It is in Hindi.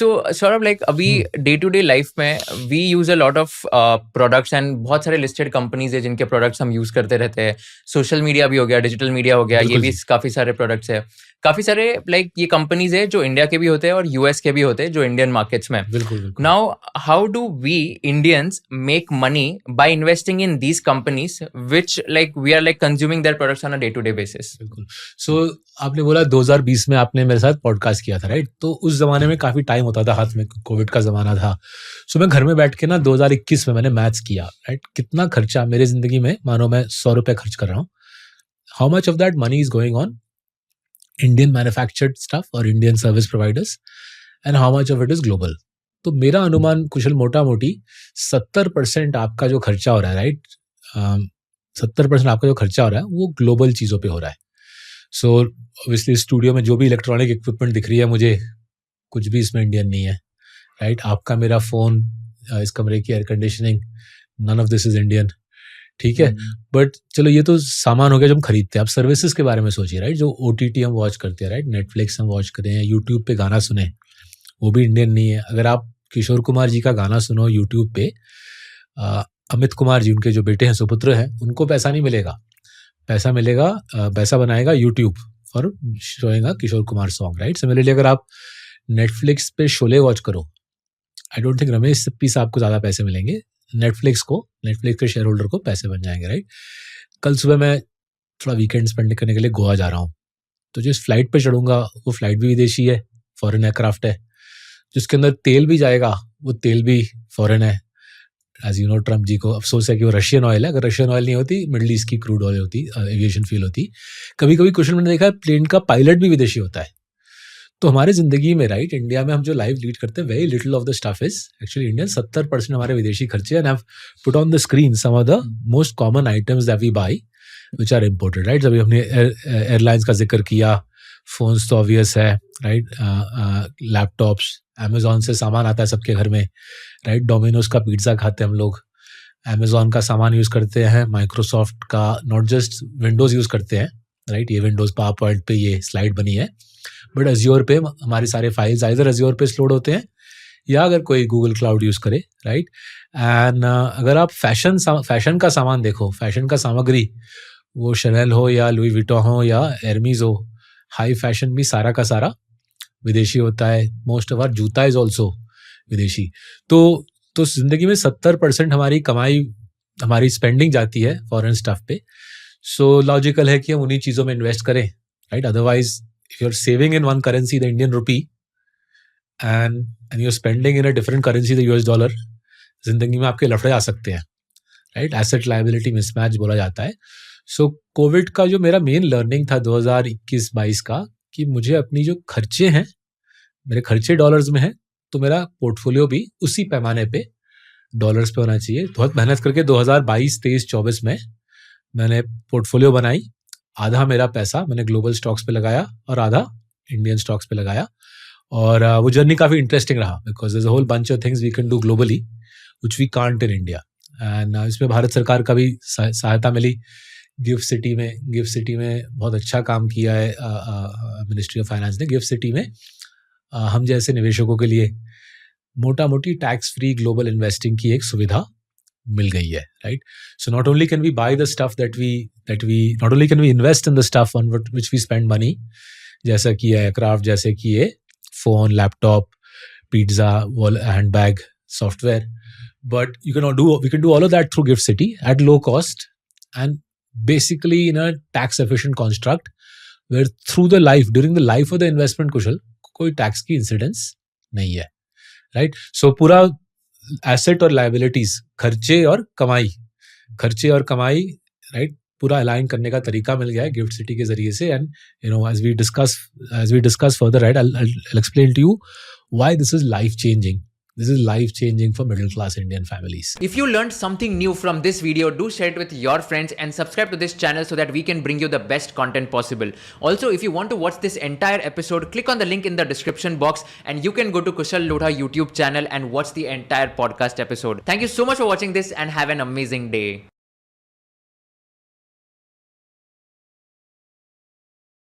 So sort of like अभी डे टू डे लाइफ में we use a lot of products and बहुत सारे लिस्टेड कंपनीज है जिनके प्रोडक्ट्स हम यूज करते रहते हैं. सोशल मीडिया भी हो गया, डिजिटल मीडिया हो गया, ये बिल्कुल भी जी. काफी सारे प्रोडक्ट्स है. काफी सारे लाइक ये कंपनीज है जो इंडिया के भी होते हैं और यूएस के भी होते हैं जो इंडियन मार्केट्स में. बिल्कुल बिल्कुल. Now, how do we Indians make money by investing in these companies, which like we are like consuming their products on a day-to-day basis? बिल्कुल. सो आपने बोला 2020 में आपने मेरे साथ पॉडकास्ट किया था, राइट? तो उस जमाने में काफी टाइम होता था हाथ में, कोविड का जमाना था. सो मैं घर में बैठ के ना 2021 में मैंने मैथ्स किया, राइट? कितना खर्चा मेरे जिंदगी में, मानो मैं 100 रुपए खर्च कर रहा हूँ, how much of that money is going on Indian manufactured stuff और Indian service providers and how much of it is global. तो मेरा अनुमान कुशल मोटा मोटी 70% आपका जो खर्चा हो रहा है, राइट, 70% आपका जो खर्चा हो रहा है वो ग्लोबल चीज़ों पे हो रहा है. सो ऑब्वियसली स्टूडियो में जो भी इलेक्ट्रॉनिक इक्विपमेंट दिख रही है मुझे, कुछ भी इसमें इंडियन नहीं है, राइट? आपका मेरा फ़ोन, इस कमरे की air conditioning, none of this is Indian, ठीक है? बट चलो ये तो सामान हो गया जो हम खरीदते हैं. आप सर्विसेज के बारे में सोचिए, राइट? जो OTT हम वॉच करते हैं, राइट? नेटफ्लिक्स हम वॉच करें या यूट्यूब पे गाना सुने, वो भी इंडियन नहीं है. अगर आप किशोर कुमार जी का गाना सुनो यूट्यूब पे, अमित कुमार जी, उनके जो बेटे हैं, सुपुत्र हैं, उनको पैसा नहीं मिलेगा. पैसा मिलेगा, पैसा बनाएगा YouTube for showing a Kishore Kumar song, right? Similarly अगर आप नेटफ्लिक्स पे शोले वॉच करो, I don't think Ramesh Sippy साहब को ज़्यादा पैसे मिलेंगे. नेटफ्लिक्स के शेयर होल्डर को पैसे बन जाएंगे, राइट? कल सुबह मैं थोड़ा वीकेंड स्पेंड करने के लिए गोवा जा रहा हूँ, तो जिस फ्लाइट पे चढ़ूंगा वो फ्लाइट भी विदेशी है, फॉरेन एयरक्राफ्ट है. जिसके अंदर तेल भी जाएगा वो तेल भी फॉरेन है. एज यू नो, ट्रम्प जी को अफसोस है कि वो रशियन ऑयल है. अगर रशियन ऑयल नहीं होती, मिडल ईस्ट की क्रूड ऑयल होती, एविएशन फ्यूल होती. कभी कभी क्वेश्चन मैंने देखा है प्लेन का पायलट भी विदेशी होता है. तो हमारे जिंदगी में, राइट, इंडिया में हम जो लाइव लीड करते हैं, very little of the stuff is actually Indian. 70% हमारे विदेशी खर्चे. And I have put on the screen some of the most common items that we buy which are imported, right? जब हमने एयरलाइंस का जिक्र किया, फोन्स तो ऑब्वियस है, राइट? लैपटॉप्स, अमेजोन से सामान आता है सबके घर में, राइट? डोमिनोज का पिज्ज़ा खाते हैं हम लोग, अमेजोन का सामान यूज़ करते हैं, माइक्रोसॉफ्ट का, नॉट जस्ट विंडोज़ यूज़ करते हैं, राइट? ये विंडोज़ पावर पॉइंट पे ये स्लाइड बनी है, बट अज्योर पे हमारे सारे फाइल्स आइदर अज्योर पे लोड होते हैं या अगर कोई गूगल क्लाउड यूज़ करे, राइट? एंड अगर आप फैशन का सामान देखो, फैशन का सामग्री, वो शनेल हो या लुई विटॉन हो या एर्मीज हो, हाई फैशन भी सारा का सारा विदेशी होता है. मोस्ट ऑफ आवर जूता इज ऑल्सो विदेशी. तो जिंदगी में 70% हमारी कमाई, हमारी स्पेंडिंग जाती है फॉरेन स्टफ पे. सो लॉजिकल है कि हम उन्हीं चीज़ों में इन्वेस्ट करें, right? Otherwise if you are saving in one currency, the Indian rupee, and you are spending in a different currency, the US dollar, जिंदगी में आपके लफड़े आ सकते हैं, राइट? एसेट लायबिलिटी मिसमैच बोला जाता है. सो कोविड का जो मेरा मेन लर्निंग था 2021-22 का, कि मुझे अपनी जो खर्चे हैं, मेरे खर्चे डॉलर्स में हैं, तो मेरा पोर्टफोलियो भी उसी पैमाने पे डॉलर्स पे होना चाहिए. बहुत मेहनत करके 2022, 23, 24 में मैंने पोर्टफोलियो बनाई. आधा मेरा पैसा मैंने ग्लोबल स्टॉक्स पे लगाया और आधा इंडियन स्टॉक्स पे लगाया. और वो जर्नी काफ़ी इंटरेस्टिंग रहा, because there is a whole bunch of things we can do globally which we can't in India. एंड इसमें भारत सरकार का भी सहायता मिली. गिफ्ट सिटी में बहुत अच्छा काम किया है मिनिस्ट्री ऑफ फाइनेंस ने. गिफ्ट सिटी में हम जैसे निवेशकों के लिए मोटा मोटी टैक्स फ्री ग्लोबल इन्वेस्टिंग की एक सुविधा मिल गई है, right? So not only can we buy the stuff that we not only can we invest in the stuff on which we spend money, जैसा कि एयरक्राफ्ट, जैसे कि ये phone, laptop, pizza, handbag, software, but we can do all of that through GIFT City at low cost and basically in a tax efficient construct where during the life of the investment, कुशल, कोई टैक्स की इंसिडेंस नहीं है, राइट? सो पूरा एसेट और लायबिलिटीज, खर्चे और कमाई, राइट, पूरा अलाइन करने का तरीका मिल गया है गिफ्ट सिटी के जरिए से. And you know, as we discuss further, right, I'll explain to you why this is life changing. This is life changing for middle class Indian families. If you learned something new from this video, do share it with your friends and subscribe to this channel so that we can bring you the best content possible. Also, if you want to watch this entire episode, click on the link in the description box and you can go to Kushal Lodha YouTube channel and watch the entire podcast episode. Thank you so much for watching this and have an amazing day.